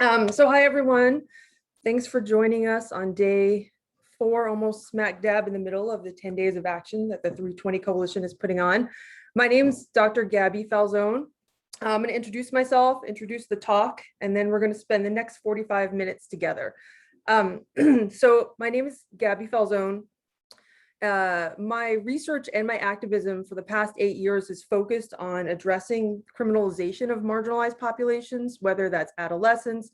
So hi, everyone. Thanks for joining us on day 4, almost smack dab in the middle of the 10 days of action that the 320 Coalition is putting on. My name is Dr. Gabby Falzone. I'm going to introduce myself, introduce the talk, and then we're going to spend the next 45 minutes together. So my name is Gabby Falzone. My research and my activism for the past 8 years is focused on addressing criminalization of marginalized populations, whether that's adolescents,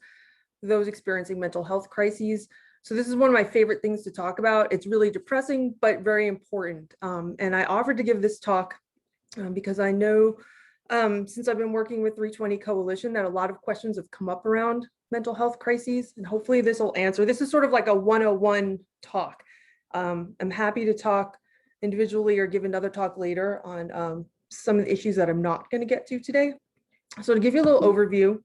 those experiencing mental health crises. So this is one of my favorite things to talk about. It's really depressing, but very important. And I offered to give this talk because I know since I've been working with 320 Coalition that a lot of questions have come up around mental health crises, and hopefully this will answer. This is sort of like a 101 talk. I'm happy to talk individually or give another talk later on some of the issues that I'm not going to get to today. So to give you a little overview,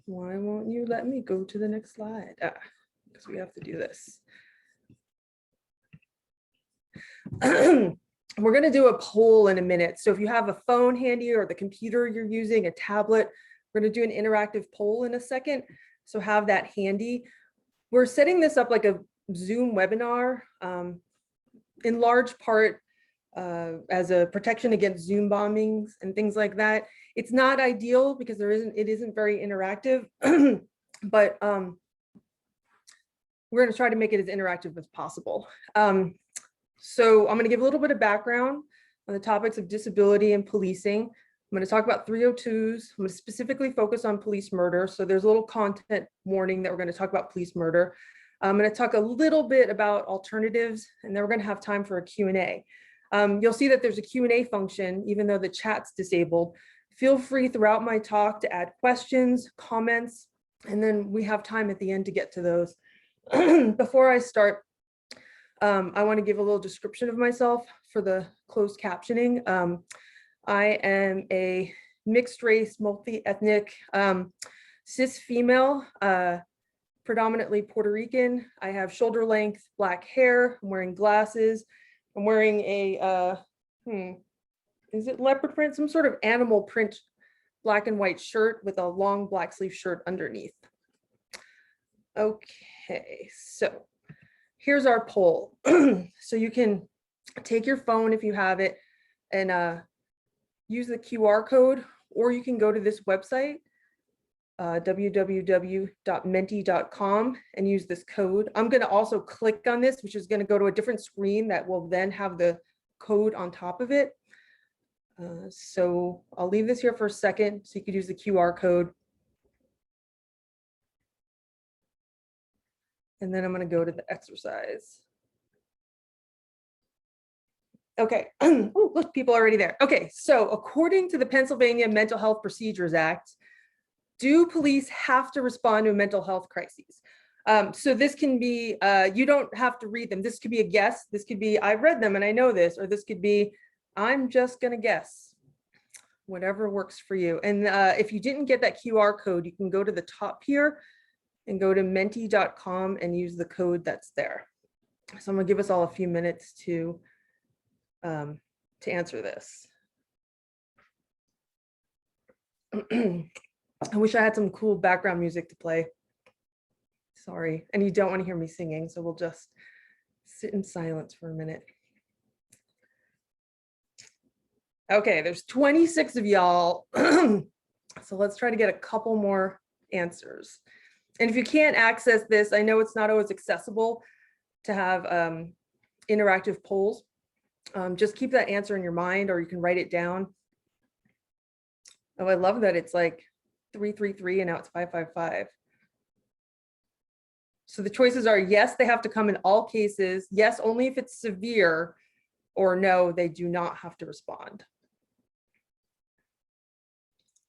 why won't you let me go to the next slide? Because we have to do this. We're going to do a poll in a minute. So if you have a phone handy or the computer you're using, a tablet, we're going to do an interactive poll in a second. So have that handy. We're setting this up like a Zoom webinar, in large part as a protection against Zoom bombings and things like that. It's not ideal because it isn't very interactive, but we're going to try to make it as interactive as possible. So I'm going to give a little bit of background on the topics of disability and policing. I'm going to talk about 302s. I'm going to specifically focus on police murder. So there's a little content warning that we're going to talk about police murder. I'm going to talk a little bit about alternatives, and then we're going to have time for a Q&A. You'll see that there's a Q&A function, even though the chat's disabled. Feel free throughout my talk to add questions, comments, and then we have time at the end to get to those. Before I start, I want to give a little description of myself for the closed captioning. I am a mixed race, multi-ethnic, cis female, predominantly Puerto Rican. I have shoulder length black hair. I'm wearing glasses. I'm wearing a, is it leopard print? Some sort of animal print black and white shirt with a long black sleeve shirt underneath. Okay, so here's our poll. So you can take your phone if you have it and use the QR code, or you can go to this website, www.menti.com, and use this code. I'm going to also click on this, which is going to go to a different screen that will then have the code on top of it. So I'll leave this here for a second so you could use the QR code. And then I'm going to go to the exercise. Okay. Oh, look, people are already there. Okay, so according to the Pennsylvania Mental Health Procedures Act, do police have to respond to a mental health crisis? So this can be, you don't have to read them. This could be a guess. This could be, I read them and I know this, or this could be, I'm just gonna guess. Whatever works for you. And if you didn't get that QR code, you can go to the top here and go to menti.com and use the code that's there. So I'm gonna give us all a few minutes to answer this. I wish I had some cool background music to play. Sorry, and you don't want to hear me singing, so we'll just sit in silence for a minute. Okay, there's 26 of y'all. So let's try to get a couple more answers. And if you can't access this, I know it's not always accessible to have interactive polls. Just keep that answer in your mind, or you can write it down. Oh, I love that it's like 333 and now it's 555. So the choices are yes, they have to come in all cases, yes, only if it's severe, or no, they do not have to respond.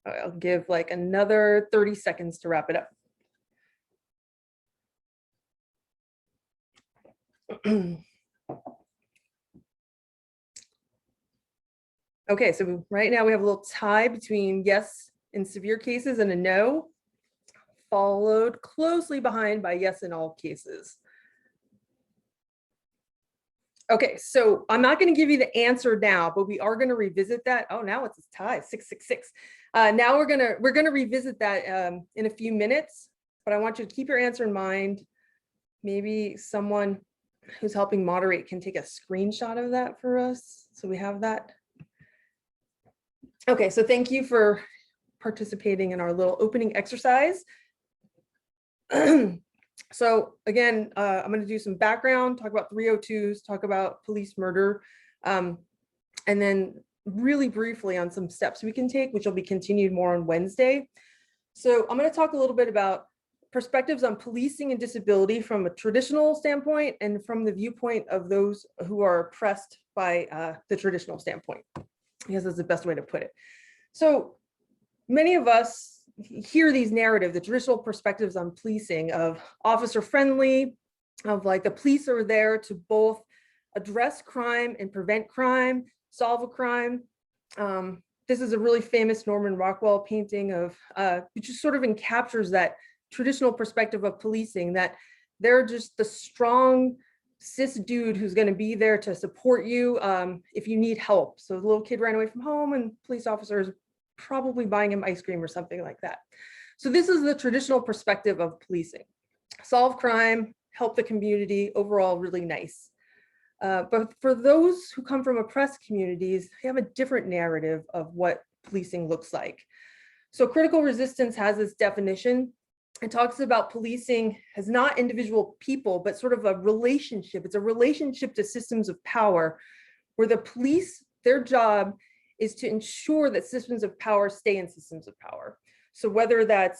I'll give like another 30 seconds to wrap it up. Okay, so right now we have a little tie between yes in severe cases and a no, followed closely behind by yes in all cases. Okay, so I'm not going to give you the answer now, but we are going to revisit that. Oh, now it's a tie, 666. Now we're gonna revisit that in a few minutes, but I want you to keep your answer in mind. Maybe someone who's helping moderate can take a screenshot of that for us, so we have that. Okay, so thank you for participating in our little opening exercise. So again, I'm going to do some background, talk about 302s, talk about police murder, and then really briefly on some steps we can take, which will be continued more on Wednesday. So I'm going to talk a little bit about perspectives on policing and disability from a traditional standpoint and from the viewpoint of those who are oppressed by the traditional standpoint. I guess that's the best way to put it. So many of us hear these narratives, the traditional perspectives on policing of officer friendly, of like the police are there to both address crime and prevent crime, solve a crime. This is a really famous Norman Rockwell painting of, which just sort of encaptures that traditional perspective of policing, that they're just the strong cis dude who's going to be there to support you if you need help. So the little kid ran away from home and police officers probably buying him ice cream or something like that. So this is the traditional perspective of policing. Solve crime, help the community, overall really nice. But for those who come from oppressed communities, they have a different narrative of what policing looks like. So critical resistance has this definition. It talks about policing as not individual people, but sort of a relationship. It's a relationship to systems of power where the police, their job is to ensure that systems of power stay in systems of power. So whether that's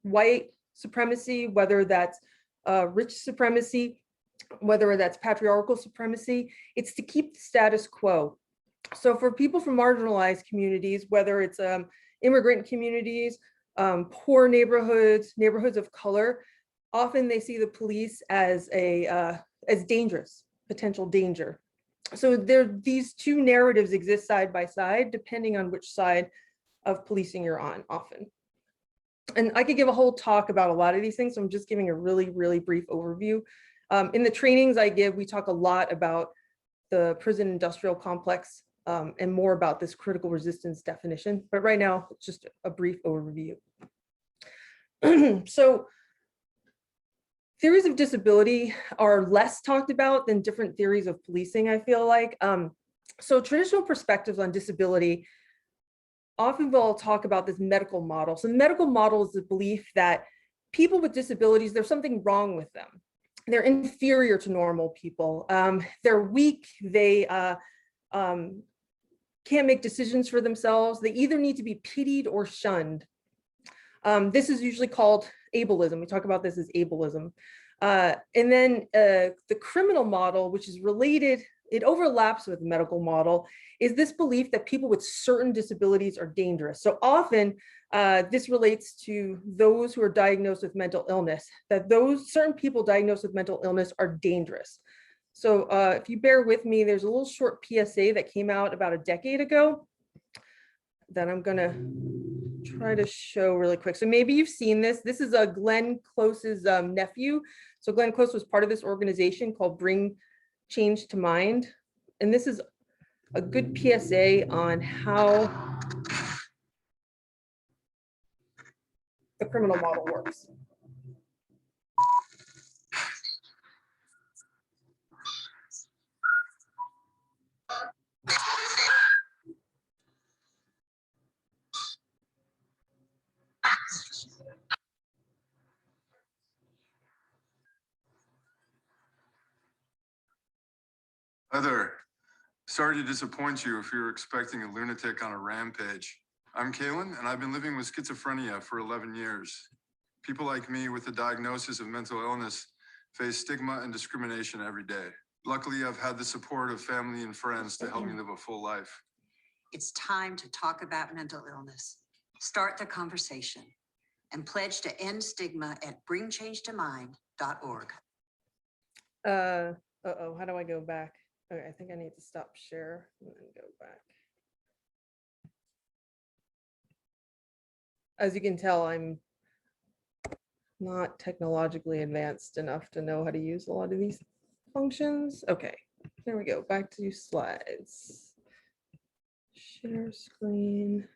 white supremacy, whether that's rich supremacy, whether that's patriarchal supremacy, it's to keep the status quo. So for people from marginalized communities, whether it's immigrant communities, poor neighborhoods, neighborhoods of color, often they see the police as dangerous, potential danger. So these two narratives exist side by side, depending on which side of policing you're on often. And I could give a whole talk about a lot of these things, so I'm just giving a really, really brief overview. In the trainings I give, we talk a lot about the prison industrial complex and more about this critical resistance definition. But right now, it's just a brief overview. So theories of disability are less talked about than different theories of policing, I feel like. So traditional perspectives on disability often will talk about this medical model. So the medical model is the belief that people with disabilities, there's something wrong with them. They're inferior to normal people. They're weak. They can't make decisions for themselves. They either need to be pitied or shunned. This is usually called ableism. We talk about this as ableism. And then the criminal model, which is related, it overlaps with the medical model, is this belief that people with certain disabilities are dangerous. So often this relates to those who are diagnosed with mental illness, that those certain people diagnosed with mental illness are dangerous. So if you bear with me, there's a little short PSA that came out about a decade ago that I'm gonna try to show really quick. So maybe you've seen this. This is Glenn Close's nephew. So Glenn Close was part of this organization called Bring Change to Mind. And this is a good PSA on how the criminal model works. Hi there. Sorry to disappoint you if you're expecting a lunatic on a rampage. I'm Kalen, and I've been living with schizophrenia for 11 years. People like me with a diagnosis of mental illness face stigma and discrimination every day. Luckily, I've had the support of family and friends to help me live a full life. It's time to talk about mental illness. Start the conversation and pledge to end stigma at bringchangetomind.org. How do I go back? Okay, I think I need to stop share and then go back. As you can tell, I'm not technologically advanced enough to know how to use a lot of these functions. Okay, there we go. Back to slides. Share screen.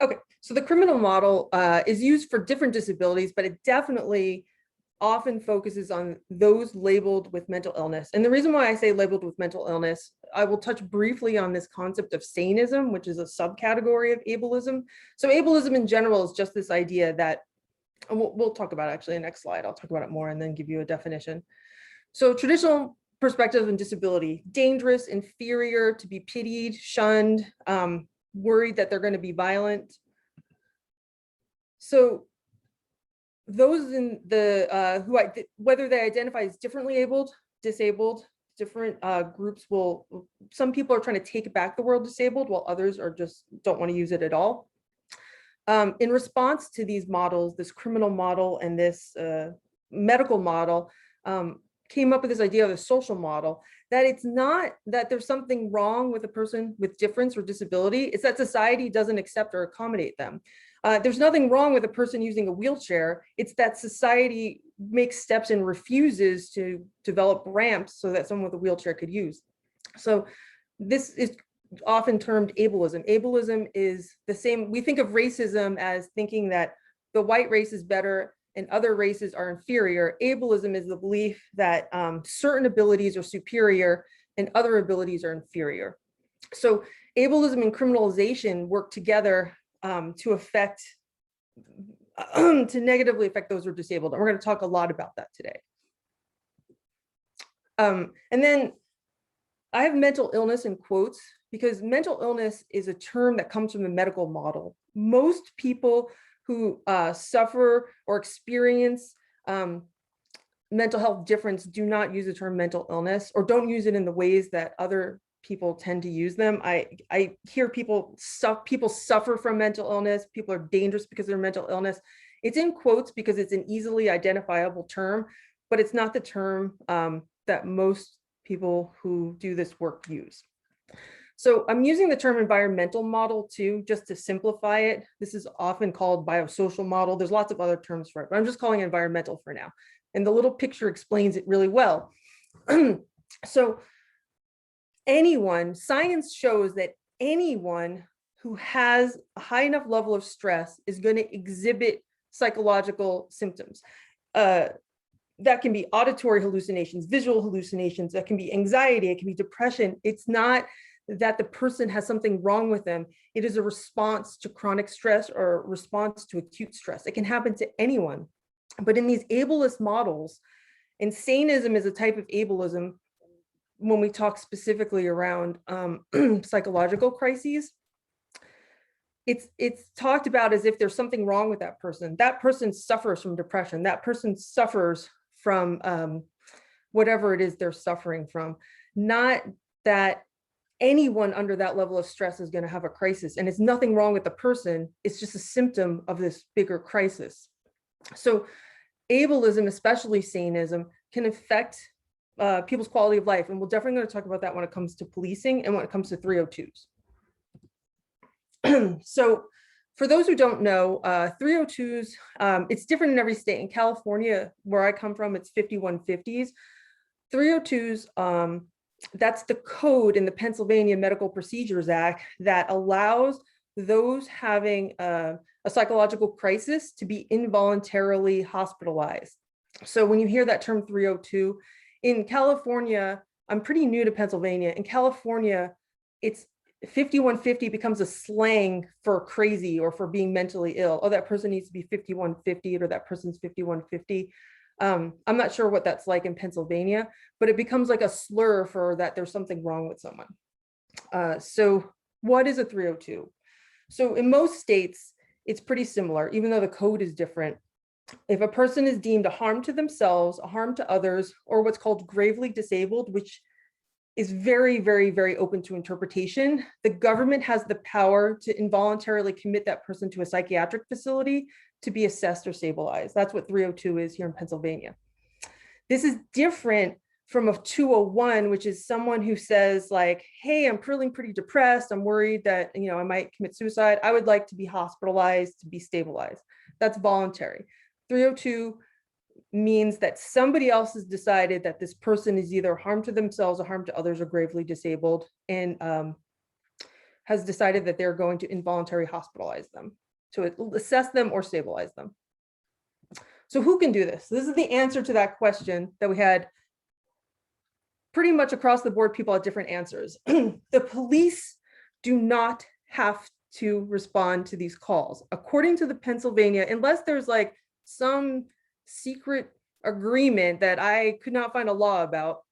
Okay, so the criminal model is used for different disabilities, but it definitely often focuses on those labeled with mental illness. And the reason why I say labeled with mental illness, I will touch briefly on this concept of saneism, which is a subcategory of ableism. So ableism in general is just this idea that, and we'll talk about it actually in the next slide, I'll talk about it more and then give you a definition. So traditional perspective and disability, dangerous, inferior, to be pitied, shunned, worried that they're going to be violent. So those in the whether they identify as differently abled, disabled, different groups will, some people are trying to take back the word disabled while others are just don't want to use it at all. In response to these models, this criminal model and this medical model came up with this idea of a social model, that it's not that there's something wrong with a person with difference or disability, it's that society doesn't accept or accommodate them. There's nothing wrong with a person using a wheelchair, it's that society makes steps and refuses to develop ramps so that someone with a wheelchair could use. So this is often termed ableism. Ableism is the same, we think of racism as thinking that the white race is better and other races are inferior. Ableism is the belief that certain abilities are superior and other abilities are inferior. So ableism and criminalization work together to affect, to negatively affect those who are disabled. And we're going to talk a lot about that today. And then I have mental illness in quotes because mental illness is a term that comes from the medical model. Most people who suffer or experience mental health difference do not use the term mental illness or don't use it in the ways that other people tend to use them. I hear people suffer from mental illness, people are dangerous because of their mental illness. It's in quotes because it's an easily identifiable term, but it's not the term that most people who do this work use. So I'm using the term environmental model too, just to simplify it. This is often called biosocial model. There's lots of other terms for it, but I'm just calling it environmental for now. And the little picture explains it really well. So anyone, science shows that anyone who has a high enough level of stress is going to exhibit psychological symptoms. That can be auditory hallucinations, visual hallucinations, that can be anxiety, it can be depression. It's not that the person has something wrong with them. It is a response to chronic stress or response to acute stress. It can happen to anyone. But in these ableist models, insanism is a type of ableism when we talk specifically around psychological crises. It's talked about as if there's something wrong with that person. That person suffers from depression. That person suffers from whatever it is they're suffering from. Not that anyone under that level of stress is going to have a crisis, and it's nothing wrong with the person. It's just a symptom of this bigger crisis. So ableism, especially saneism, can affect people's quality of life. And we're definitely going to talk about that when it comes to policing and when it comes to 302s. So for those who don't know, 302s, it's different in every state. In California, where I come from, it's 5150s. 302s, that's the code in the Pennsylvania Medical Procedures Act that allows those having a psychological crisis to be involuntarily hospitalized. So when you hear that term 302, in California, I'm pretty new to Pennsylvania. In California, it's 5150 becomes a slang for crazy or for being mentally ill. Oh, that person needs to be 5150 or that person's 5150. I'm not sure what that's like in Pennsylvania, but it becomes like a slur for that there's something wrong with someone. So what is a 302? So in most states, it's pretty similar, even though the code is different. If a person is deemed a harm to themselves, a harm to others, or what's called gravely disabled, which is very, very, very open to interpretation, the government has the power to involuntarily commit that person to a psychiatric facility to be assessed or stabilized. That's what 302 is here in Pennsylvania. This is different from a 201, which is someone who says like, hey, I'm feeling pretty depressed. I'm worried that, I might commit suicide. I would like to be hospitalized to be stabilized. That's voluntary. 302 means that somebody else has decided that this person is either harm to themselves or harm to others or gravely disabled, and has decided that they're going to involuntarily hospitalize them, to assess them or stabilize them. So who can do this? This is the answer to that question that we had pretty much across the board. People had different answers. The police do not have to respond to these calls. According to the Pennsylvania, unless there's like some secret agreement that I could not find a law about,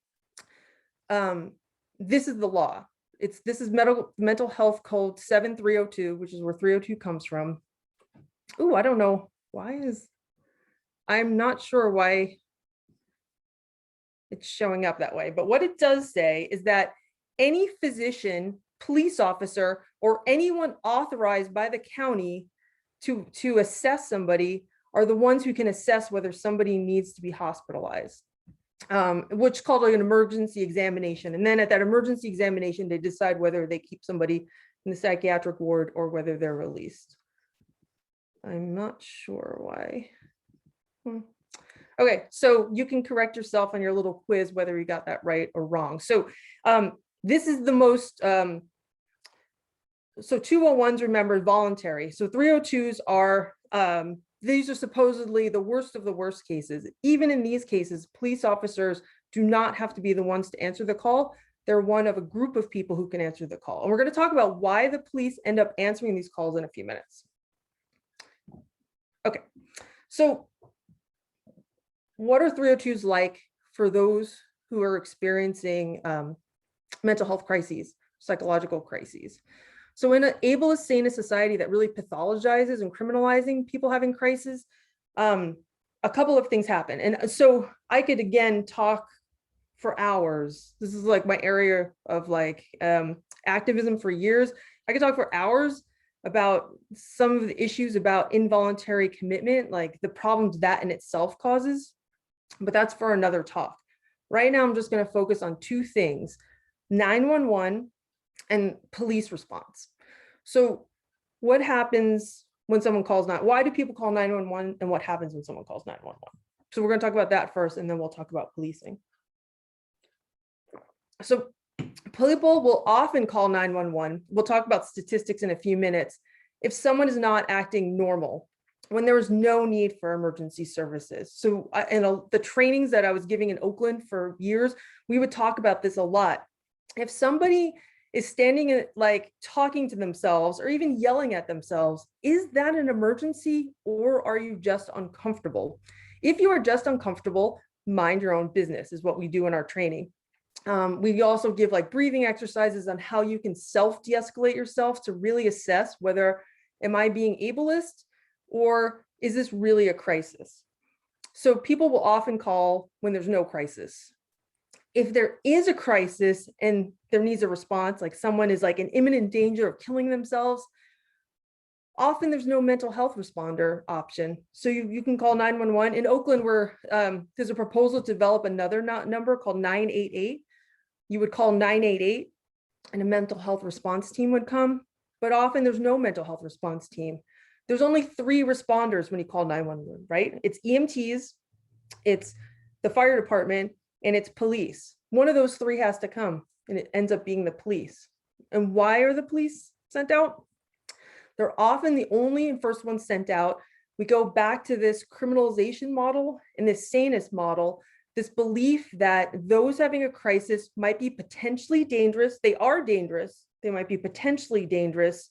this is the law. This is mental health code 7302, which is where 302 comes from. Oh, I don't know I'm not sure why it's showing up that way, but what it does say is that any physician, police officer, or anyone authorized by the county to assess somebody are the ones who can assess whether somebody needs to be hospitalized, which is called like an emergency examination. And then at that emergency examination, they decide whether they keep somebody in the psychiatric ward or whether they're released. I'm not sure why. Okay, so you can correct yourself on your little quiz whether you got that right or wrong. So this is the most, so 201s, remember, voluntary. So 302s are, these are supposedly the worst of the worst cases. Even in these cases, police officers do not have to be the ones to answer the call. They're one of a group of people who can answer the call. And we're going to talk about why the police end up answering these calls in a few minutes. Okay, so what are 302s like for those who are experiencing mental health crises, psychological crises? So in an ableist, sanist society that really pathologizes and criminalizing people having crises, a couple of things happen. And so I could, again, talk for hours. This is like my area of like activism for years. I could talk for hours about some of the issues about involuntary commitment, like the problems that in itself causes, but that's for another talk. Right now, I'm just going to focus on two things: 911 and police response. So what happens when someone calls why do people call 911, and what happens when someone calls 911? So we're going to talk about that first, and then we'll talk about policing. So people will often call 911. We'll talk about statistics in a few minutes. If someone is not acting normal, when there is no need for emergency services. So in the trainings that I was giving in Oakland for years, we would talk about this a lot. If somebody is standing like talking to themselves or even yelling at themselves, is that an emergency, or are you just uncomfortable? If you are just uncomfortable, mind your own business is what we do in our training. We also give like breathing exercises on how you can self-de-escalate yourself to really assess whether, am I being ableist, or is this really a crisis? So people will often call when there's no crisis. If there is a crisis and there needs a response, like someone is like in imminent danger of killing themselves, often there's no mental health responder option. So you can call 911. In Oakland, where there's a proposal to develop another number called 988. You would call 988 and a mental health response team would come, but often there's no mental health response team. There's only 3 responders when you call 911, right? It's EMTs, it's the fire department, and it's police. One of those 3 has to come, and it ends up being the police. And why are the police sent out? They're often the only and first ones sent out. We go back to this criminalization model and this sanist model, this belief that those having a crisis might be potentially dangerous. They are dangerous. They might be potentially dangerous,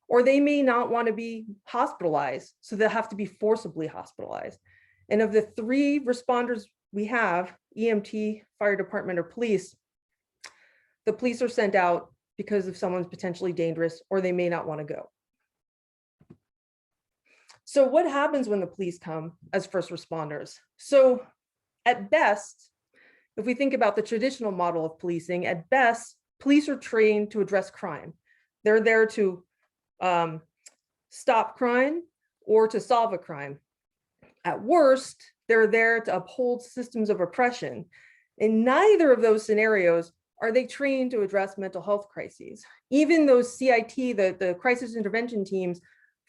or they may not want to be hospitalized. So they'll have to be forcibly hospitalized. And of the 3 responders we have, EMT, fire department, or police, the police are sent out because if someone's potentially dangerous or they may not want to go. So what happens when the police come as first responders? So at best, if we think about the traditional model of policing, at best, police are trained to address crime. They're there to stop crime or to solve a crime. At worst, they're there to uphold systems of oppression. In neither of those scenarios are they trained to address mental health crises. Even those CIT, the crisis intervention teams,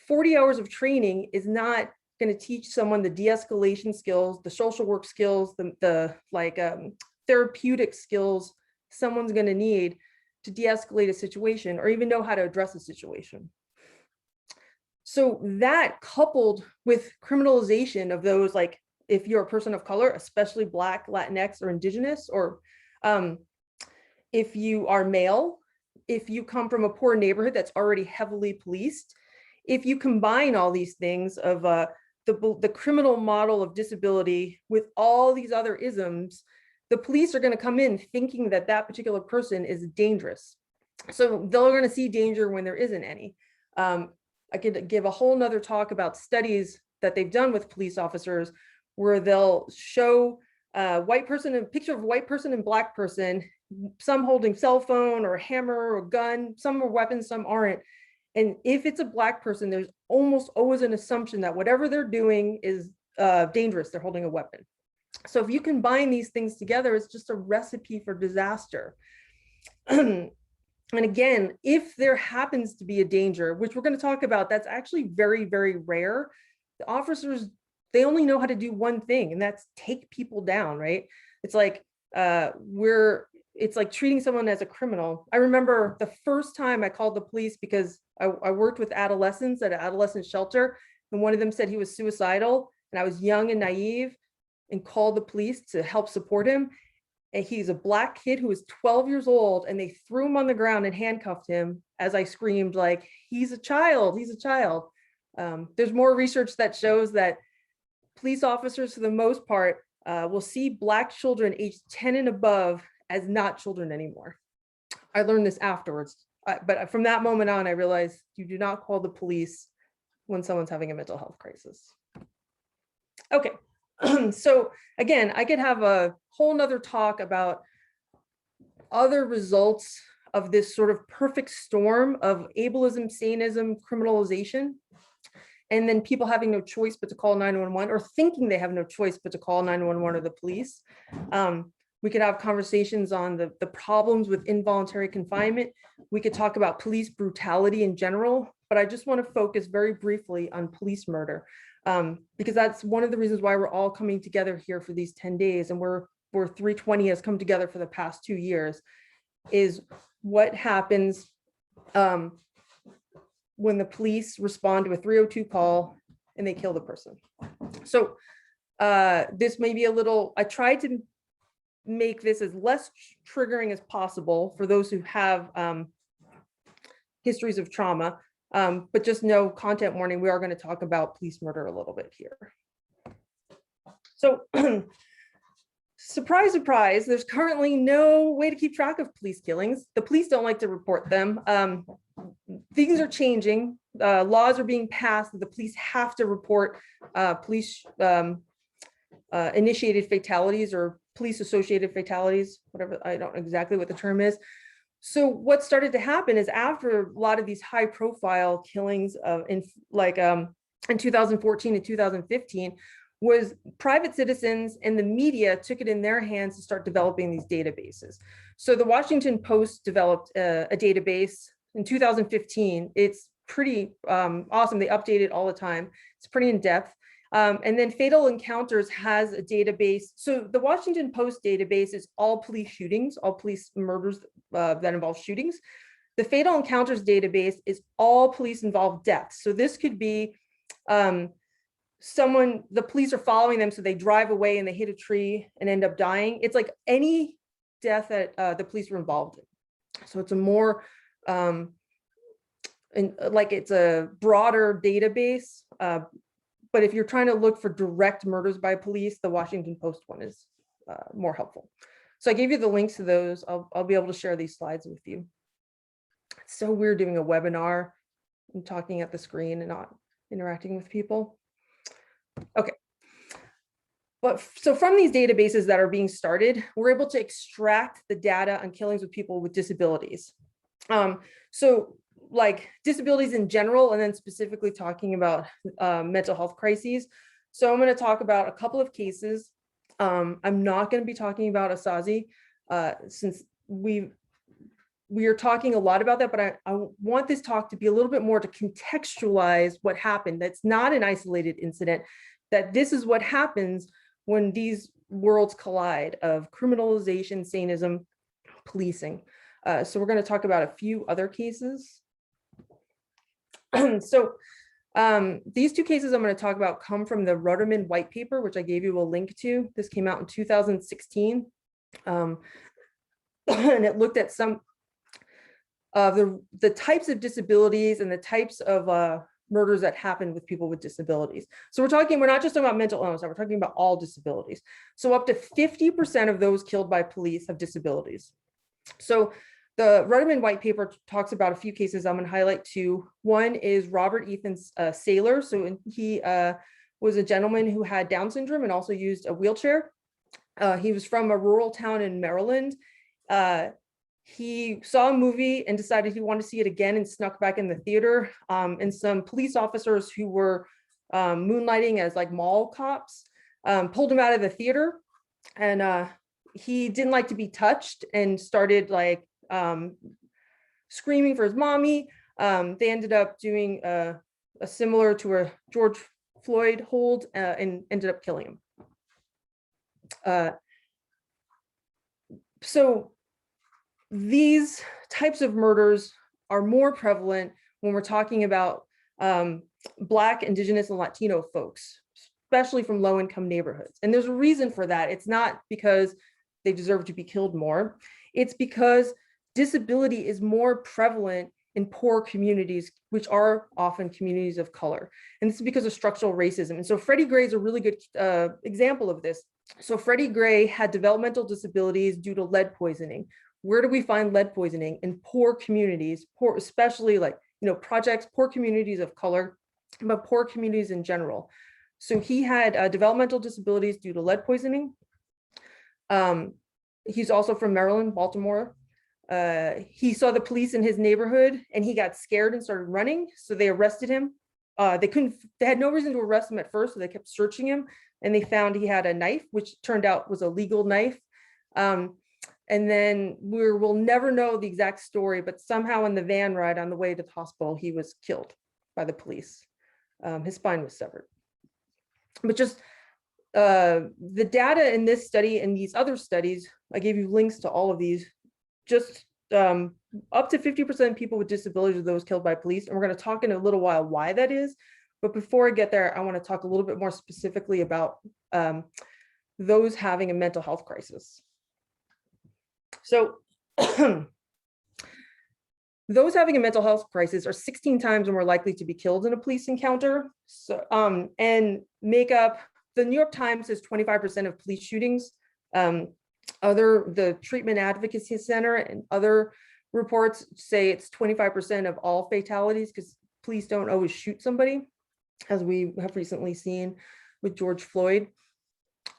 40 hours of training is not going to teach someone the de-escalation skills, the social work skills, the therapeutic skills someone's going to need to de-escalate a situation or even know how to address a situation. So that, coupled with criminalization of those, like if you're a person of color, especially Black, Latinx, or Indigenous, or if you are male, if you come from a poor neighborhood that's already heavily policed, if you combine all these things of the criminal model of disability with all these other isms, the police are going to come in thinking that that particular person is dangerous. So they're going to see danger when there isn't any. I could give a whole nother talk about studies that they've done with police officers where they'll show a picture of a white person and Black person, some holding cell phone or a hammer or a gun, some are weapons, some aren't. And if it's a Black person, there's almost always an assumption that whatever they're doing is dangerous, they're holding a weapon. So if you combine these things together, it's just a recipe for disaster. And again, if there happens to be a danger, which we're going to talk about, that's actually very, very rare. The officers, they only know how to do one thing, and that's take people down, right? It's like it's like treating someone as a criminal. I remember the first time I called the police because I worked with adolescents at an adolescent shelter, and one of them said he was suicidal, and I was young and naive and called the police to help support him. And he's a Black kid who was 12 years old, and they threw him on the ground and handcuffed him as I screamed, like, he's a child, he's a child. There's more research that shows that police officers, for the most part, will see Black children aged 10 and above as not children anymore. I learned this afterwards, but from that moment on, I realized you do not call the police when someone's having a mental health crisis. Okay. So again, I could have a whole nother talk about other results of this sort of perfect storm of ableism, saneism, criminalization, and then people having no choice but to call 911 or thinking they have no choice but to call 911 or the police. We could have conversations on the problems with involuntary confinement. We could talk about police brutality in general, but I just want to focus very briefly on police murder. Because that's one of the reasons why we're all coming together here for these 10 days, and we're 320 has come together for the past 2 years, is what happens when the police respond to a 302 call and they kill the person. So this may be a little, I tried to make this as less triggering as possible for those who have histories of trauma. But just know, content warning, we are going to talk about police murder a little bit here. So surprise, surprise, there's currently no way to keep track of police killings. The police don't like to report them. Things are changing. Laws are being passed that the police have to report police initiated fatalities or police associated fatalities, whatever, I don't know exactly what the term is. So what started to happen is after a lot of these high profile killings in 2014 and 2015 was private citizens and the media took it in their hands to start developing these databases. So the Washington Post developed a database in 2015. It's pretty awesome. They update it all the time. It's pretty in depth. And then Fatal Encounters has a database. So the Washington Post database is all police shootings, all police murders that involve shootings. The Fatal Encounters database is all police involved deaths. So this could be someone, the police are following them, so they drive away and they hit a tree and end up dying. It's like any death that the police were involved in. So it's a more, it's a broader database. But if you're trying to look for direct murders by police, the Washington Post one is more helpful. So I gave you the links to those. I'll be able to share these slides with you. It's so weird doing a webinar and talking at the screen and not interacting with people. Okay. But so from these databases that are being started, we're able to extract the data on killings with people with disabilities. So like disabilities in general, and then specifically talking about mental health crises. So I'm going to talk about a couple of cases. I'm not going to be talking about Osaze since we are talking a lot about that, but I want this talk to be a little bit more to contextualize what happened. That's not an isolated incident, that this is what happens when these worlds collide of criminalization, sanism, policing. So we're going to talk about a few other cases. So these two cases I'm going to talk about come from the Rudderman white paper, which I gave you a link to. This came out in 2016. And it looked at some of the types of disabilities and the types of murders that happen with people with disabilities. So we're not just talking about mental illness, we're talking about all disabilities. So up to 50% of those killed by police have disabilities. So the Rudderman white paper talks about a few cases. I'm going to highlight two. One is Robert Ethan Saylor. So he was a gentleman who had Down syndrome and also used a wheelchair. He was from a rural town in Maryland. He saw a movie and decided he wanted to see it again and snuck back in the theater. And some police officers who were moonlighting as like mall cops pulled him out of the theater. And he didn't like to be touched and started like screaming for his mommy. They ended up doing a similar to a George Floyd hold and ended up killing him. So these types of murders are more prevalent when we're talking about Black, Indigenous, and Latino folks, especially from low-income neighborhoods. And there's a reason for that. It's not because they deserve to be killed more. It's because disability is more prevalent in poor communities, which are often communities of color. And this is because of structural racism. And so Freddie Gray is a really good example of this. So Freddie Gray had developmental disabilities due to lead poisoning. Where do we find lead poisoning? In poor communities, poor, especially like, projects, poor communities of color, but poor communities in general. So he had developmental disabilities due to lead poisoning. He's also from Maryland, Baltimore. He saw the police in his neighborhood and he got scared and started running. So they arrested him. They had no reason to arrest him at first, so they kept searching him and they found he had a knife, which turned out was a legal knife. And then we'll never know the exact story, but somehow in the van ride on the way to the hospital, he was killed by the police. His spine was severed. But just the data in this study and these other studies, I gave you links to all of these, just up to 50% of people with disabilities are those killed by police. And we're going to talk in a little while why that is. But before I get there, I want to talk a little bit more specifically about those having a mental health crisis. So those having a mental health crisis are 16 times more likely to be killed in a police encounter. So, and make up, the New York Times says 25% of police shootings. The Treatment Advocacy Center and other reports say it's 25% of all fatalities because police don't always shoot somebody, as we have recently seen with George Floyd.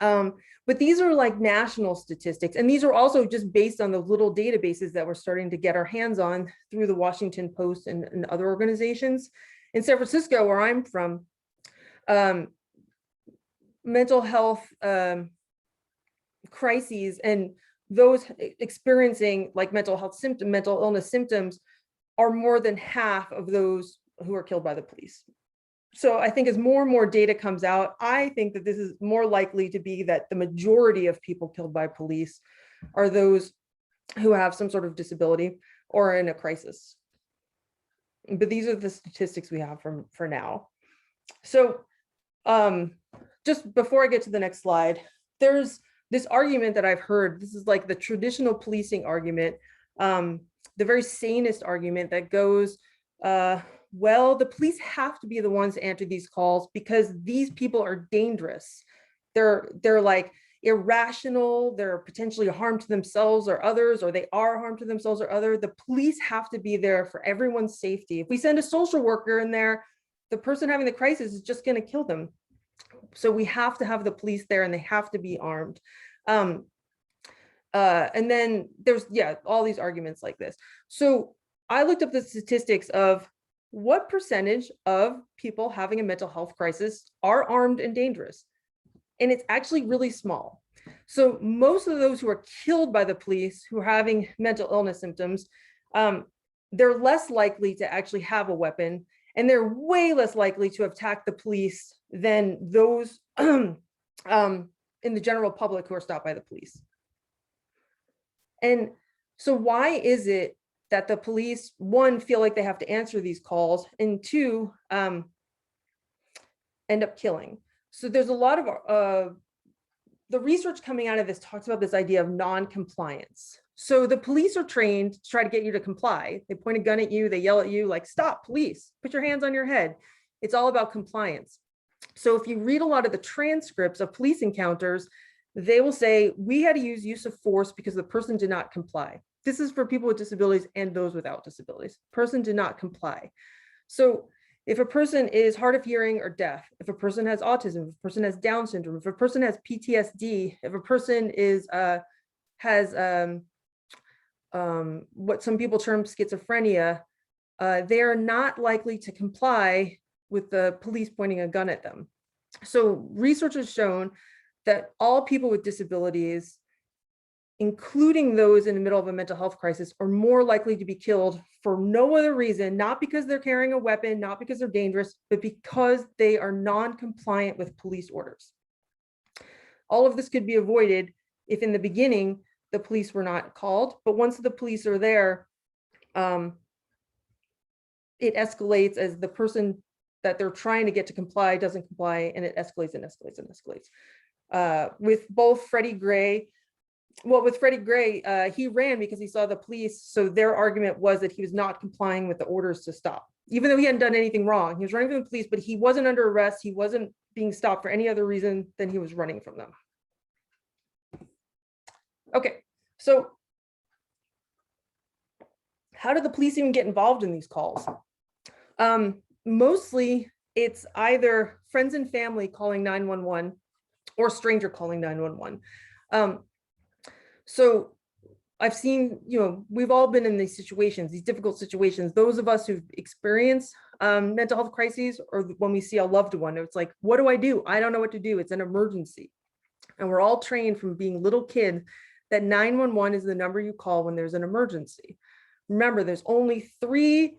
But these are like national statistics, and these are also just based on the little databases that we're starting to get our hands on through the Washington Post and other organizations. In San Francisco, where I'm from, mental health crises and those experiencing like mental illness symptoms are more than half of those who are killed by the police. So I think as more and more data comes out, I think that this is more likely to be that the majority of people killed by police are those who have some sort of disability or in a crisis. But these are the statistics we have for now. So just before I get to the next slide, there's this argument that I've heard. This is like the traditional policing argument, the very sanest argument that goes, well, the police have to be the ones to answer these calls because these people are dangerous. They're like irrational, they're potentially a harm to themselves or others, or they are a harm to themselves or other. The police have to be there for everyone's safety. If we send a social worker in there, the person having the crisis is just going to kill them. So we have to have the police there and they have to be armed. And then there's, all these arguments like this. So I looked up the statistics of what percentage of people having a mental health crisis are armed and dangerous. And it's actually really small. So most of those who are killed by the police who are having mental illness symptoms they're less likely to actually have a weapon, and they're way less likely to attack the police than those in the general public who are stopped by the police. And so why is it that the police, one, feel like they have to answer these calls, and two, end up killing? So there's a lot of the research coming out of this talks about this idea of non-compliance. So the police are trained to try to get you to comply. They point a gun at you, they yell at you like, stop, police, put your hands on your head. It's all about compliance. So if you read a lot of the transcripts of police encounters, they will say, we had to use of force because the person did not comply. This is for people with disabilities and those without disabilities. Person did not comply. So if a person is hard of hearing or deaf, if a person has autism, if a person has Down syndrome, if a person has PTSD, if a person has what some people term schizophrenia, they are not likely to comply with the police pointing a gun at them. So research has shown that all people with disabilities, including those in the middle of a mental health crisis, are more likely to be killed for no other reason, not because they're carrying a weapon, not because they're dangerous, but because they are non-compliant with police orders. All of this could be avoided if in the beginning, the police were not called, but once the police are there, it escalates as the person that they're trying to get to comply doesn't comply, and it escalates and escalates and escalates. With both Freddie Gray, he ran because he saw the police. So their argument was that he was not complying with the orders to stop, even though he hadn't done anything wrong. He was running from the police, but he wasn't under arrest. He wasn't being stopped for any other reason than he was running from them. Okay, so how do the police even get involved in these calls? Mostly it's either friends and family calling 911 or stranger calling 911. So I've seen, we've all been in these situations, these difficult situations. Those of us who've experienced mental health crises, or when we see a loved one, it's like, what do? I don't know what to do. It's an emergency. And we're all trained from being little kids that 911 is the number you call when there's an emergency. Remember, there's only 3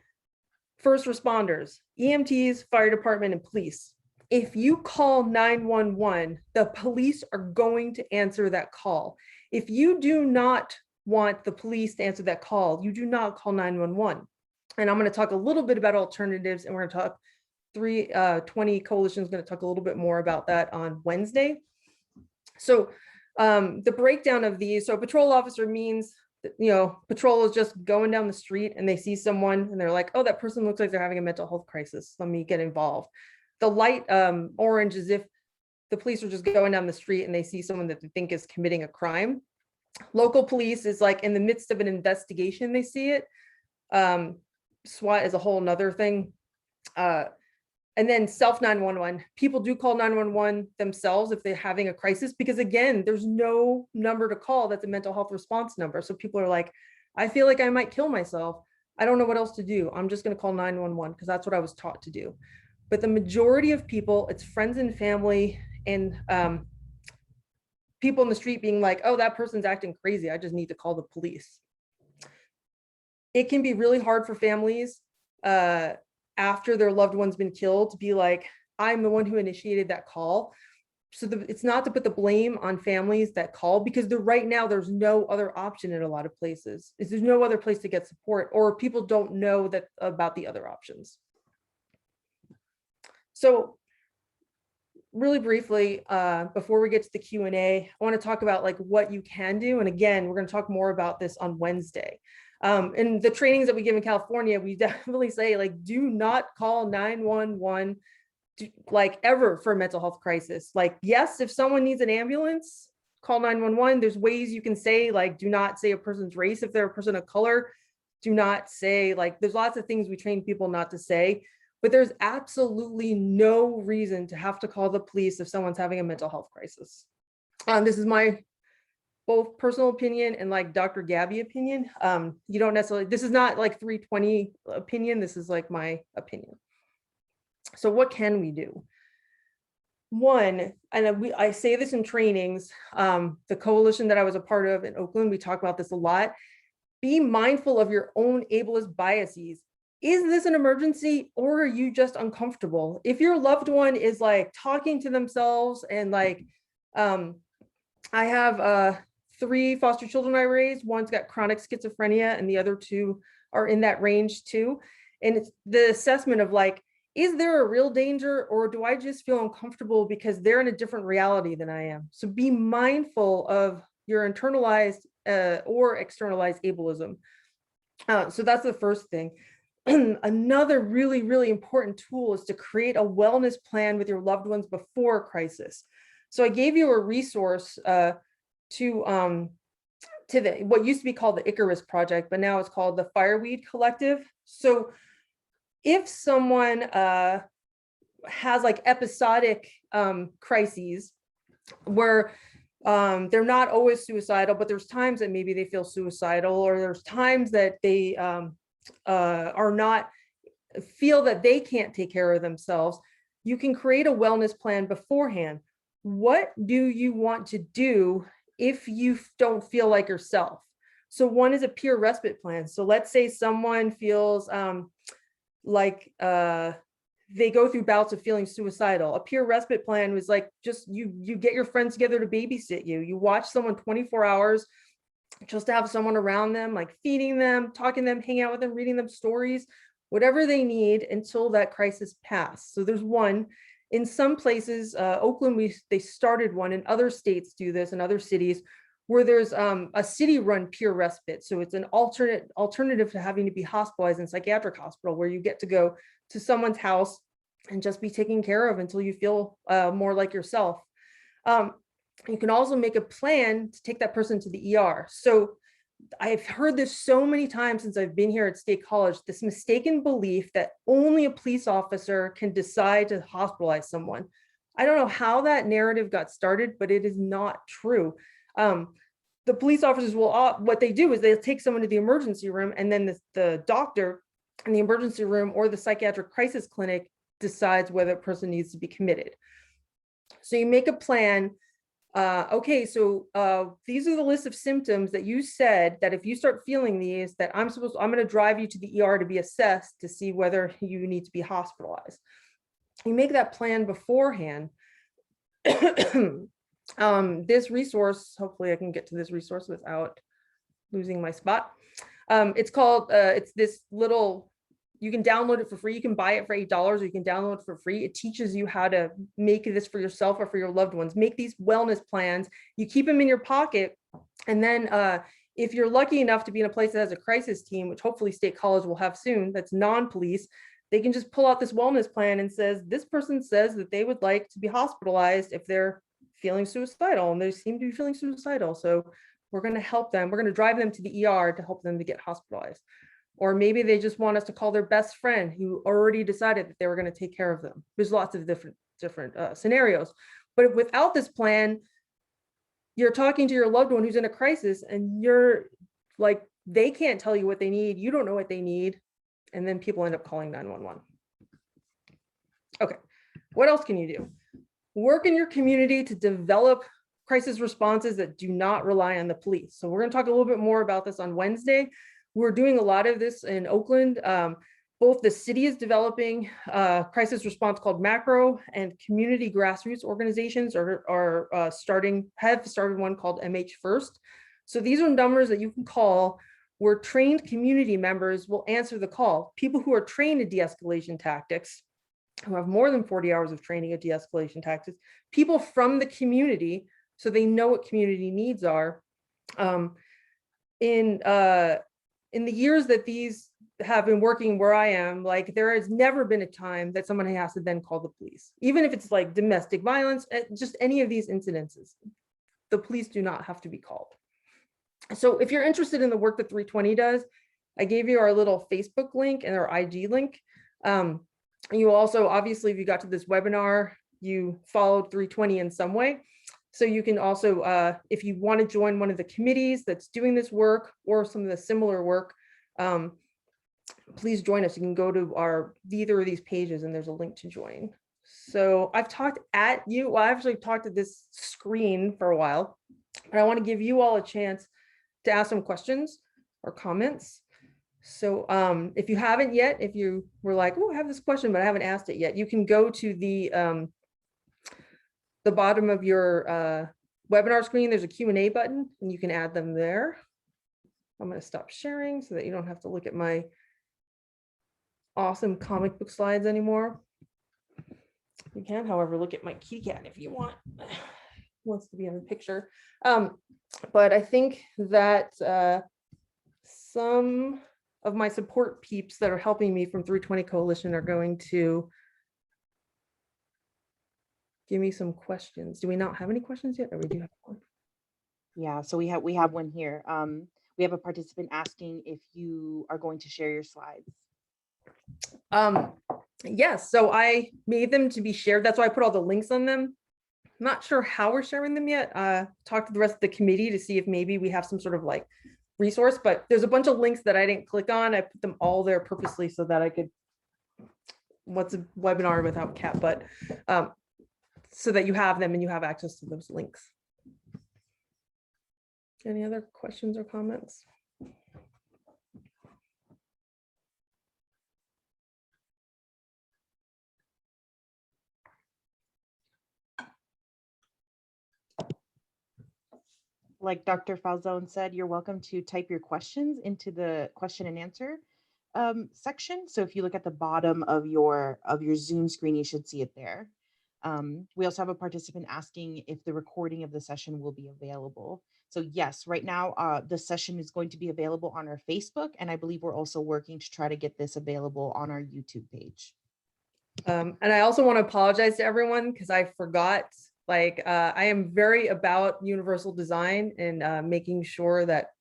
first responders: EMTs, fire department, and police. If you call 911, the police are going to answer that call. If you do not want the police to answer that call, you do not call 911. And I'm going to talk a little bit about alternatives, and we're going to talk 320 Coalition is going to talk a little bit more about that on Wednesday. So the breakdown of these, so patrol officer means, patrol is just going down the street and they see someone and they're like, oh, that person looks like they're having a mental health crisis. Let me get involved. The light orange is if the police are just going down the street and they see someone that they think is committing a crime. Local police is like in the midst of an investigation, they see it. SWAT is a whole nother thing. And then self 911, people do call 911 themselves if they're having a crisis, because again, there's no number to call that's a mental health response number. So people are like, I feel like I might kill myself. I don't know what else to do. I'm just going to call 911 because that's what I was taught to do. But the majority of people, it's friends and family and people in the street being like, oh, that person's acting crazy. I just need to call the police. It can be really hard for families after their loved one's been killed to be like, I'm the one who initiated that call. So it's not to put the blame on families that call, because right now there's no other option in a lot of places. There's no other place to get support, or people don't know about the other options. So really briefly, before we get to the Q&A, I want to talk about like what you can do. And again, we're going to talk more about this on Wednesday. In the trainings that we give in California, we definitely say, like, do not call 911 like ever for a mental health crisis. Like, yes, if someone needs an ambulance, call 911. There's ways you can say, like, do not say a person's race if they're a person of color. Do not say, like, there's lots of things we train people not to say, but there's absolutely no reason to have to call the police if someone's having a mental health crisis. This is my both personal opinion and like Dr. Gabby opinion. You don't necessarily, this is not like 320 opinion. This is like my opinion. So what can we do? One, and I say this in trainings, the coalition that I was a part of in Oakland, we talk about this a lot. Be mindful of your own ableist biases. Is this an emergency or are you just uncomfortable? If your loved one is like talking to themselves and like, I have 3 foster children I raised. One's got chronic schizophrenia and the other 2 are in that range too. And it's the assessment of like, is there a real danger or do I just feel uncomfortable because they're in a different reality than I am? So be mindful of your internalized or externalized ableism. So that's the first thing. Another really, really important tool is to create a wellness plan with your loved ones before a crisis. So I gave you a resource to what used to be called the Icarus Project, but now it's called the Fireweed Collective. So if someone has like episodic crises where they're not always suicidal, but there's times that maybe they feel suicidal, or there's times that they are not, feel that they can't take care of themselves, you can create a wellness plan beforehand. What do you want to do if you don't feel like yourself? So one is a peer respite plan. So let's say someone feels like they go through bouts of feeling suicidal. A peer respite plan was like, just you get your friends together to babysit you. You watch someone 24 hours just to have someone around them, like feeding them, talking to them, hanging out with them, reading them stories, whatever they need until that crisis passed. So there's one. In some places, Oakland, they started one, and other states do this, and other cities, where there's a city-run peer respite. So it's an alternative to having to be hospitalized in psychiatric hospital, where you get to go to someone's house and just be taken care of until you feel more like yourself. You can also make a plan to take that person to the ER. So I've heard this so many times since I've been here at State College, this mistaken belief that only a police officer can decide to hospitalize someone. I don't know how that narrative got started, but it is not true. The police officers will, what they do is they'll take someone to the emergency room, and then the doctor in the emergency room or the psychiatric crisis clinic decides whether a person needs to be committed. So you make a plan. Okay, so these are the list of symptoms that you said that if you start feeling these, that I'm going to drive you to the ER to be assessed to see whether you need to be hospitalized. You make that plan beforehand. This resource, hopefully I can get to this resource without losing my spot. It's called, it's this little, you can download it for free. You can buy it for $8, or you can download it for free. It teaches you how to make this for yourself or for your loved ones. Make these wellness plans. You keep them in your pocket. And then if you're lucky enough to be in a place that has a crisis team, which hopefully State College will have soon, that's non-police, they can just pull out this wellness plan and says, this person says that they would like to be hospitalized if they're feeling suicidal, and they seem to be feeling suicidal. So we're going to help them. We're going to drive them to the ER to help them to get hospitalized. Or maybe they just want us to call their best friend who already decided that they were going to take care of them. There's lots of different scenarios. But without this plan, you're talking to your loved one who's in a crisis, and you're like, they can't tell you what they need. You don't know what they need. And then people end up calling 911. Okay, what else can you do? Work in your community to develop crisis responses that do not rely on the police. So we're going to talk a little bit more about this on Wednesday. We're doing a lot of this in Oakland. Both the city is developing a crisis response called Macro, and community grassroots organizations have started one called MH First. So these are numbers that you can call where trained community members will answer the call. People who are trained in de-escalation tactics, who have more than 40 hours of training at de-escalation tactics, people from the community, so they know what community needs are. In the years that these have been working where I am, like, there has never been a time that someone has to then call the police, even if it's like domestic violence, just any of these incidences, the police do not have to be called. So if you're interested in the work that 320 does, I gave you our little Facebook link and our IG link. You also, obviously, if you got to this webinar, you followed 320 in some way. So you can also, if you want to join one of the committees that's doing this work or some of the similar work, please join us. You can go to either of these pages and there's a link to join. So I've talked at you. Well, I actually talked at this screen for a while, but I want to give you all a chance to ask some questions. or comments. So if you haven't yet, if you were like, oh, I have this question, but I haven't asked it yet, you can go to the bottom of your webinar screen. There's a Q&A button and you can add them there. I'm going to stop sharing so that you don't have to look at my awesome comic book slides anymore. You can, however, look at my kitty cat if you want. Wants to be in the picture. But I think that some of my support peeps that are helping me from 320 Coalition are going to give me some questions. Do we not have any questions yet? Or we do have one? Yeah, so we have one here. We have a participant asking if you are going to share your slides. Yes, so I made them to be shared. That's why I put all the links on them. I'm not sure how we're sharing them yet. Talk to the rest of the committee to see if maybe we have some sort of like resource, but there's a bunch of links that I didn't click on. I put them all there purposely so that I could, what's a webinar without cat, but so that you have them and you have access to those links. Any other questions or comments? Like Dr. Falzone said, you're welcome to type your questions into the question and answer section. So if you look at the bottom of your Zoom screen, you should see it there. We also have a participant asking if the recording of the session will be available. So yes, right now the session is going to be available on our Facebook, and I believe we're also working to try to get this available on our YouTube page. And I also want to apologize to everyone because I forgot. Like I am very about universal design and making sure that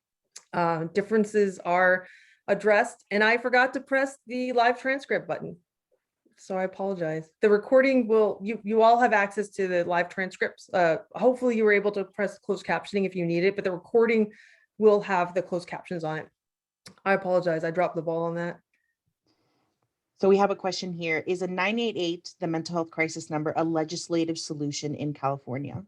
differences are addressed. And I forgot to press the live transcript button. So I apologize. The recording will, you all have access to the live transcripts. Hopefully you were able to press closed captioning if you need it, but the recording will have the closed captions on it. I apologize. I dropped the ball on that. So we have a question here. Is a 988, the mental health crisis number, a legislative solution in California?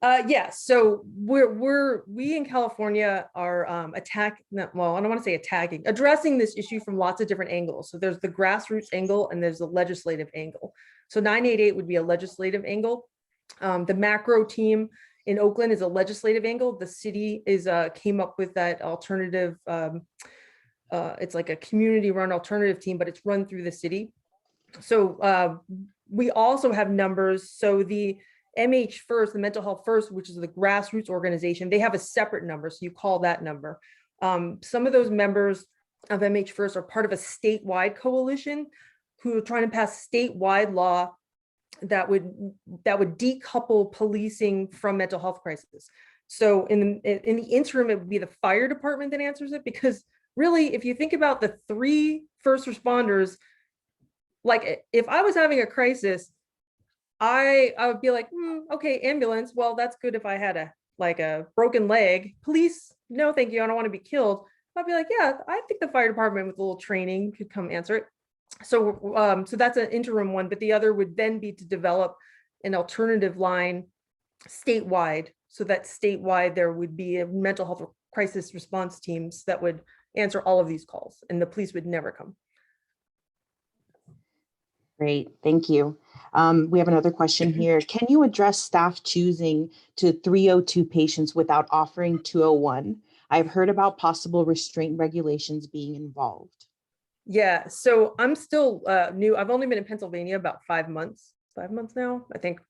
Yes. So we in California are well, I don't want to say attacking, addressing this issue from lots of different angles. So there's the grassroots angle and there's the legislative angle. So 988 would be a legislative angle. The macro team in Oakland is a legislative angle. The city is came up with that alternative. It's like a community run alternative team, but it's run through the city. So we also have numbers. So the MH First, the Mental Health First, which is the grassroots organization, they have a separate number. So you call that number. Some of those members of MH First are part of a statewide coalition who are trying to pass statewide law that would decouple policing from mental health crisis. So in the interim, it would be the fire department that answers it, because really, if you think about the 3 first responders, like if I was having a crisis, I would be like, okay, ambulance. Well, that's good if I had a broken leg. Police, no, thank you. I don't want to be killed. I'd be like, yeah, I think the fire department with a little training could come answer it. So, so that's an interim one, but the other would then be to develop an alternative line statewide, so that statewide there would be a mental health crisis response teams that would answer all of these calls, and the police would never come. Great, thank you. We have another question here. Can you address staff choosing to 302 patients without offering 201? I've heard about possible restraint regulations being involved. Yeah, so I'm still new. I've only been in Pennsylvania about 5 months now, I think.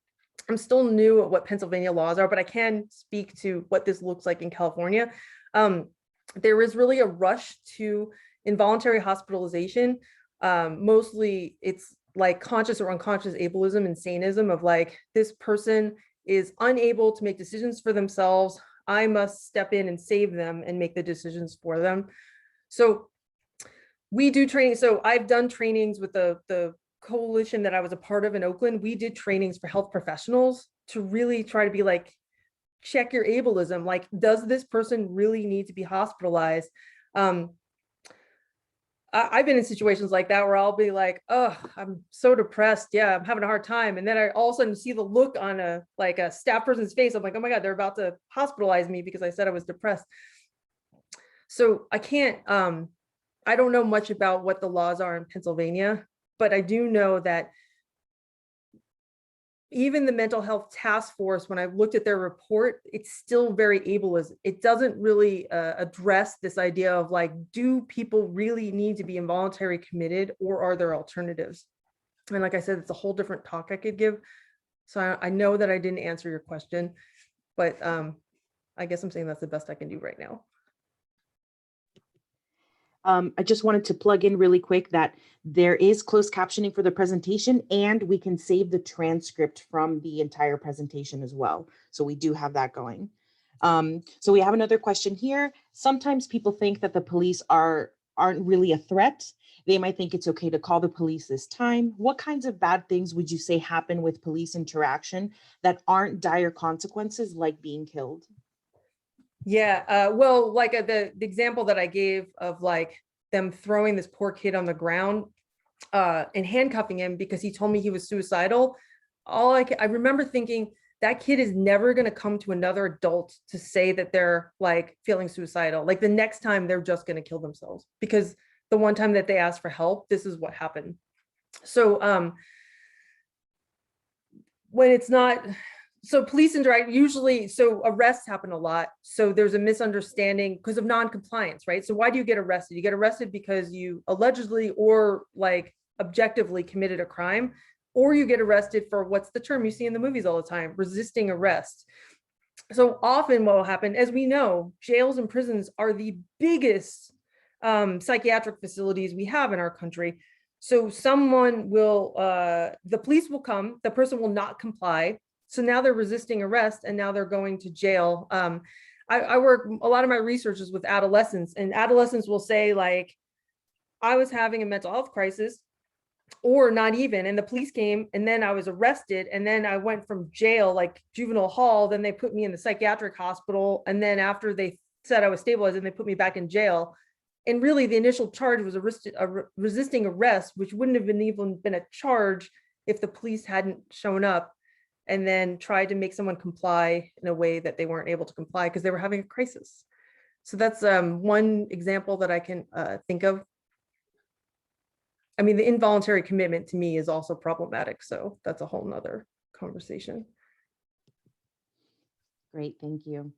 I'm still new at what Pennsylvania laws are, but I can speak to what this looks like in California. There is really a rush to involuntary hospitalization. Mostly it's like conscious or unconscious ableism and sanism of like, this person is unable to make decisions for themselves. I must step in and save them and make the decisions for them. So we do training. So I've done trainings with the coalition that I was a part of in Oakland. We did trainings for health professionals to really try to be like, check your ableism. Like, does this person really need to be hospitalized? I've been in situations like that where I'll be like, oh, I'm so depressed. Yeah, I'm having a hard time. And then I all of a sudden see the look on a staff person's face. I'm like, oh my God, they're about to hospitalize me because I said I was depressed. So I can't, I don't know much about what the laws are in Pennsylvania, but I do know that even the mental health task force, when I looked at their report, it's still very ableist. It doesn't really address this idea of like, do people really need to be involuntary committed, or are there alternatives? And like I said, it's a whole different talk I could give. So I know that I didn't answer your question, but I guess I'm saying that's the best I can do right now. I just wanted to plug in really quick that there is closed captioning for the presentation, and we can save the transcript from the entire presentation as well. So we do have that going. So we have another question here. Sometimes people think that the police aren't really a threat. They might think it's okay to call the police this time. What kinds of bad things would you say happen with police interaction that aren't dire consequences, like being killed? Yeah, well, like the example that I gave of like them throwing this poor kid on the ground and handcuffing him because he told me he was suicidal. I remember thinking that kid is never going to come to another adult to say that they're like feeling suicidal. Like the next time they're just going to kill themselves, because the one time that they asked for help, this is what happened. So when it's not, so police interact usually, so arrests happen a lot. So there's a misunderstanding because of non-compliance, right? So why do you get arrested? You get arrested because you allegedly or like objectively committed a crime, or you get arrested for what's the term you see in the movies all the time, resisting arrest. So often what will happen, as we know, jails and prisons are the biggest psychiatric facilities we have in our country. So someone will, the police will come, the person will not comply. So now they're resisting arrest and now they're going to jail. I work, a lot of my research is with adolescents, and adolescents will say like, I was having a mental health crisis, or not even, and the police came and then I was arrested, and then I went from jail, like juvenile hall, then they put me in the psychiatric hospital, and then after they said I was stabilized, and they put me back in jail. And really the initial charge was resisting arrest, which wouldn't have even been a charge if the police hadn't shown up and then tried to make someone comply in a way that they weren't able to comply because they were having a crisis. So that's one example that I can think of. I mean, the involuntary commitment to me is also problematic. So that's a whole nother conversation. Great, thank you.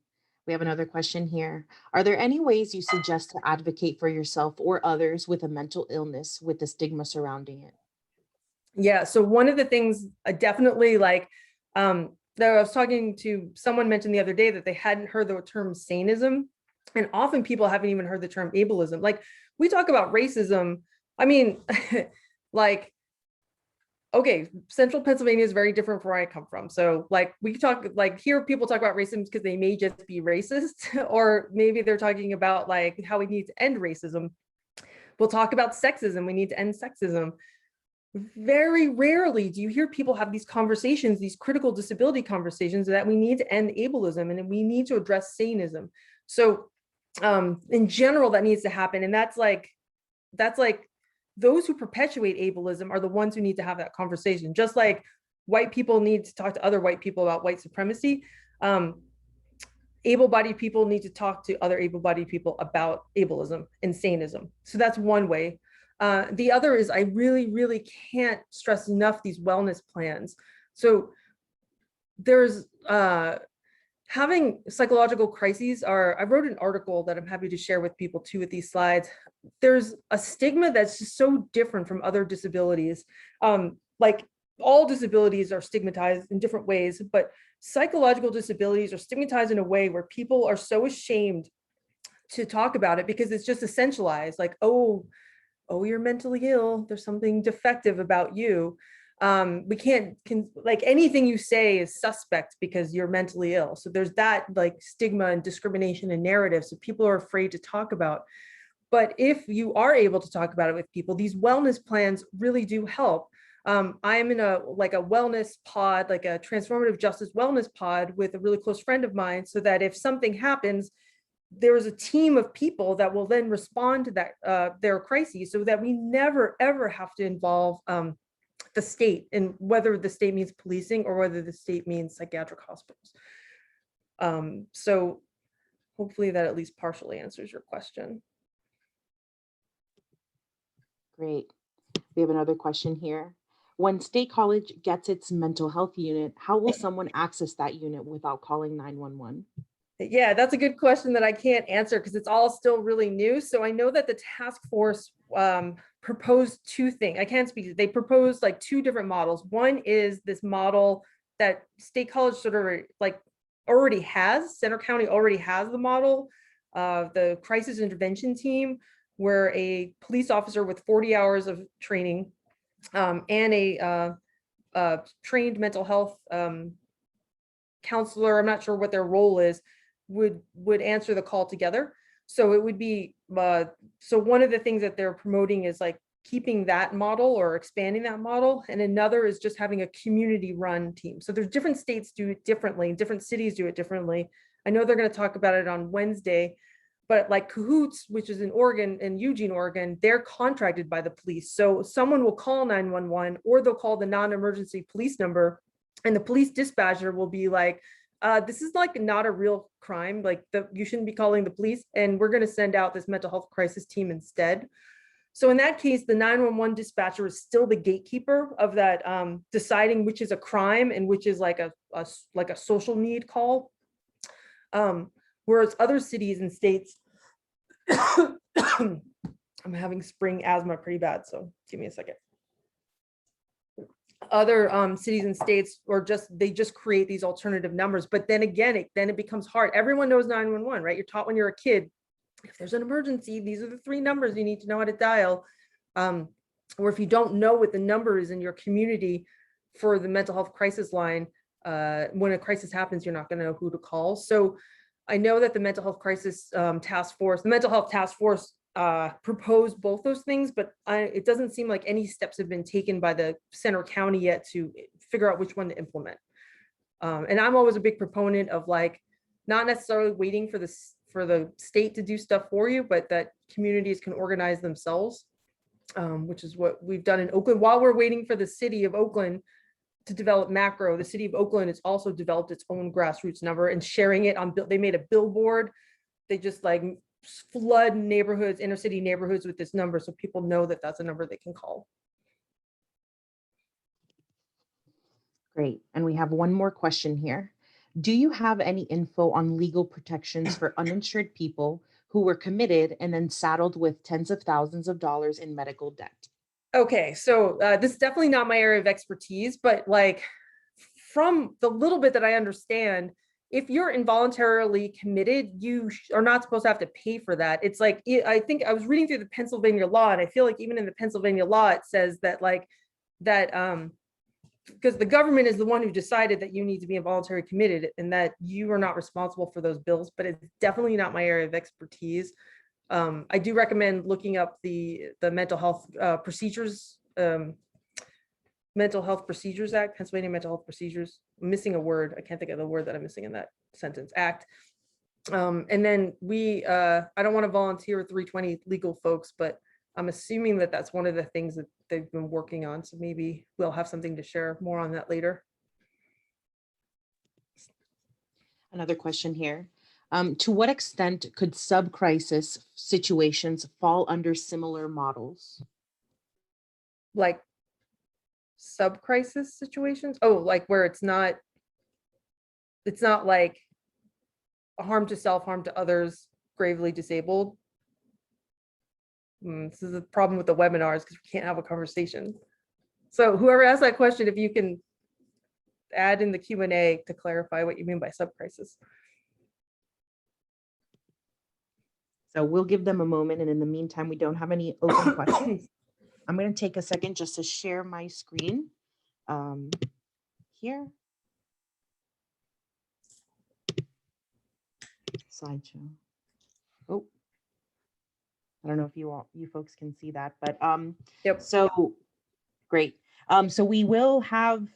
We have another question here. Are there any ways you suggest to advocate for yourself or others with a mental illness with the stigma surrounding it? Yeah, so one of the things I definitely like, that I was talking to someone mentioned the other day that they hadn't heard the term saneism. And often people haven't even heard the term ableism. Like we talk about racism. I mean, like, okay, central Pennsylvania is very different from where I come from. So like we talk, like here people talk about racism because they may just be racist, or maybe they're talking about like how we need to end racism. We'll talk about sexism. We need to end sexism. Very rarely do you hear people have these conversations, these critical disability conversations, that we need to end ableism and we need to address saneism. So in general, that needs to happen. And that's like those who perpetuate ableism are the ones who need to have that conversation. Just like white people need to talk to other white people about white supremacy, able-bodied people need to talk to other able-bodied people about ableism and saneism. So that's one way. The other is I really, really can't stress enough these wellness plans. So there's having psychological crises I wrote an article that I'm happy to share with people too with these slides. There's a stigma that's just so different from other disabilities. Like all disabilities are stigmatized in different ways, but psychological disabilities are stigmatized in a way where people are so ashamed to talk about it because it's just essentialized, like, oh, you're mentally ill, there's something defective about you. We can't like anything you say is suspect because you're mentally ill. So there's that like stigma and discrimination and narrative. So people are afraid to talk about. But if you are able to talk about it with people, these wellness plans really do help. I am in a wellness pod, like a transformative justice wellness pod with a really close friend of mine, so that if something happens, there's a team of people that will then respond to that their crises, so that we never ever have to involve the state, and whether the state means policing or whether the state means psychiatric hospitals. So hopefully that at least partially answers your question. Great. We have another question here. When State College gets its mental health unit, how will someone access that unit without calling 911? Yeah, that's a good question that I can't answer because it's all still really new. So I know that the task force proposed two things. I can't speak. They proposed like two different models. One is this model that State College sort of like already has. Center County already has the model of the crisis intervention team, where a police officer with 40 hours of training and a trained mental health counselor, I'm not sure what their role is, would answer the call together. So it would be, so one of the things that they're promoting is like keeping that model or expanding that model. And another is just having a community run team. So there's different states do it differently, different cities do it differently. I know they're going to talk about it on Wednesday, but like Cahoots, which is in Oregon, in Eugene, Oregon, they're contracted by the police. So someone will call 911 or they'll call the non-emergency police number, and the police dispatcher will be like, this is like not a real crime. Like you shouldn't be calling the police, and we're going to send out this mental health crisis team instead. So in that case, the 911 dispatcher is still the gatekeeper of that, deciding which is a crime and which is like a social need call. Whereas other cities and states, I'm having spring asthma pretty bad, so give me a second. Other cities and states, or they just create these alternative numbers. But then again, it becomes hard. Everyone knows 911, right? You're taught when you're a kid, if there's an emergency, these are the three numbers you need to know how to dial. Or if you don't know what the number is in your community for the mental health crisis line, when a crisis happens, you're not going to know who to call. So I know that the mental health crisis task force, the mental health task force proposed both those things, but it doesn't seem like any steps have been taken by the Center County yet to figure out which one to implement. And I'm always a big proponent of like, not necessarily waiting for the state to do stuff for you, but that communities can organize themselves, which is what we've done in Oakland. While we're waiting for the city of Oakland to develop macro, the city of Oakland has also developed its own grassroots number and sharing it on, they made a billboard. They just like flood neighborhoods, inner city neighborhoods with this number, so people know that that's a number they can call. Great. And we have one more question here. Do you have any info on legal protections for uninsured people who were committed and then saddled with tens of thousands of dollars in medical debt? Okay, so this is definitely not my area of expertise, but like from the little bit that I understand, if you're involuntarily committed, you are not supposed to have to pay for that. It's like, I think I was reading through the Pennsylvania law, and I feel like even in the Pennsylvania law, it says that like that, because the government is the one who decided that you need to be involuntarily committed and that you are not responsible for those bills, but it's definitely not my area of expertise. I do recommend looking up the mental health procedures, Mental Health Procedures Act, Pennsylvania Mental Health Procedures. I'm missing a word. I can't think of the word that I'm missing in that sentence, act. And then I don't want to volunteer with 320 legal folks, but I'm assuming that that's one of the things that they've been working on. So maybe we'll have something to share more on that later. Another question here. To what extent could sub-crisis situations fall under similar models? Like sub-crisis situations? Oh, like where it's not like harm to self, harm to others, gravely disabled. This is a problem with the webinars because we can't have a conversation. So whoever asked that question, if you can add in the Q&A to clarify what you mean by sub-crisis. So we'll give them a moment, and in the meantime, we don't have any open questions. I'm going to take a second just to share my screen here. Slideshow. Oh, I don't know if you folks can see that, but Yep. So great. So we will have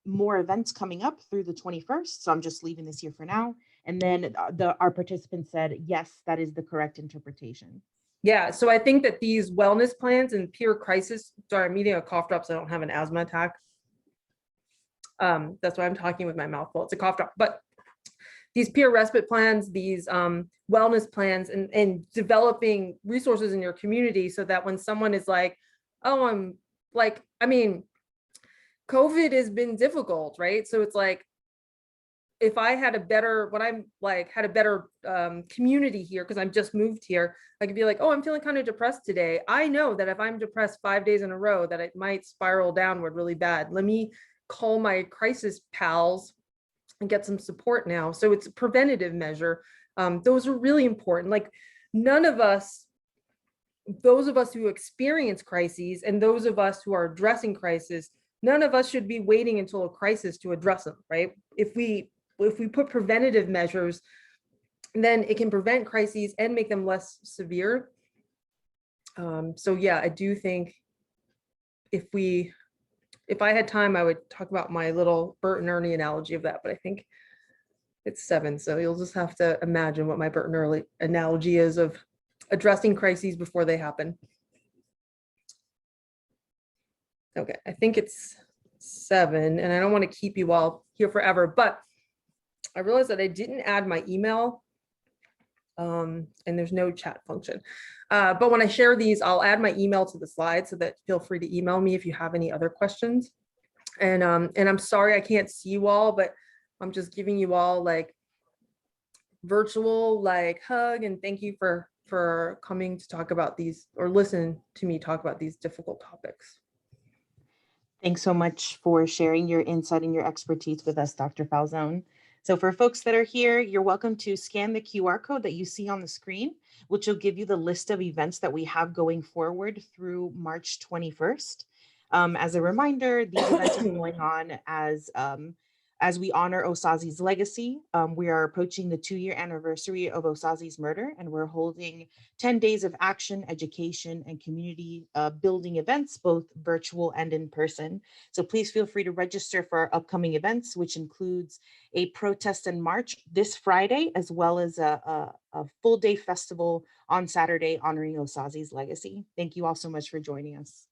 more events coming up through the 21st. So I'm just leaving this here for now. And then our participants said, yes, that is the correct interpretation. Yeah, so I think that these wellness plans and peer crisis, sorry, I'm eating a cough drop, so I don't have an asthma attack. That's why I'm talking with my mouth full. It's a cough drop. But these peer respite plans, these wellness plans, and developing resources in your community so that when someone is like, oh, I'm like, I mean, COVID has been difficult, right? So it's like, if I had a better, when I'm like, had a better community here, because I'm just moved here, I could be like, oh, I'm feeling kind of depressed today. I know that if I'm depressed 5 days in a row, that it might spiral downward really bad. Let me call my crisis pals and get some support now. So it's a preventative measure. Those are really important. Like none of us, those of us who experience crises and those of us who are addressing crisis, none of us should be waiting until a crisis to address them, right? If we put preventative measures, then it can prevent crises and make them less severe. So yeah, I do think if I had time, I would talk about my little Bert and Ernie analogy of that, but I think it's 7. So you'll just have to imagine what my Bert and Ernie analogy is of addressing crises before they happen. Okay, I think it's 7, and I don't want to keep you all here forever, but I realized that I didn't add my email, and there's no chat function. But when I share these, I'll add my email to the slide, so that feel free to email me if you have any other questions. And I'm sorry I can't see you all, but I'm just giving you all like virtual like hug and thank you for coming to talk about these or listen to me talk about these difficult topics. Thanks so much for sharing your insight and your expertise with us, Dr. Falzone. So for folks that are here, you're welcome to scan the QR code that you see on the screen, which will give you the list of events that we have going forward through March 21st. As a reminder, these events are going on as we honor Osaze's legacy. We are approaching the 2-year anniversary of Osaze's murder, and we're holding 10 days of action, education, and community building events, both virtual and in person. So please feel free to register for our upcoming events, which includes a protest and march this Friday, as well as a full day festival on Saturday honoring Osaze's legacy. Thank you all so much for joining us.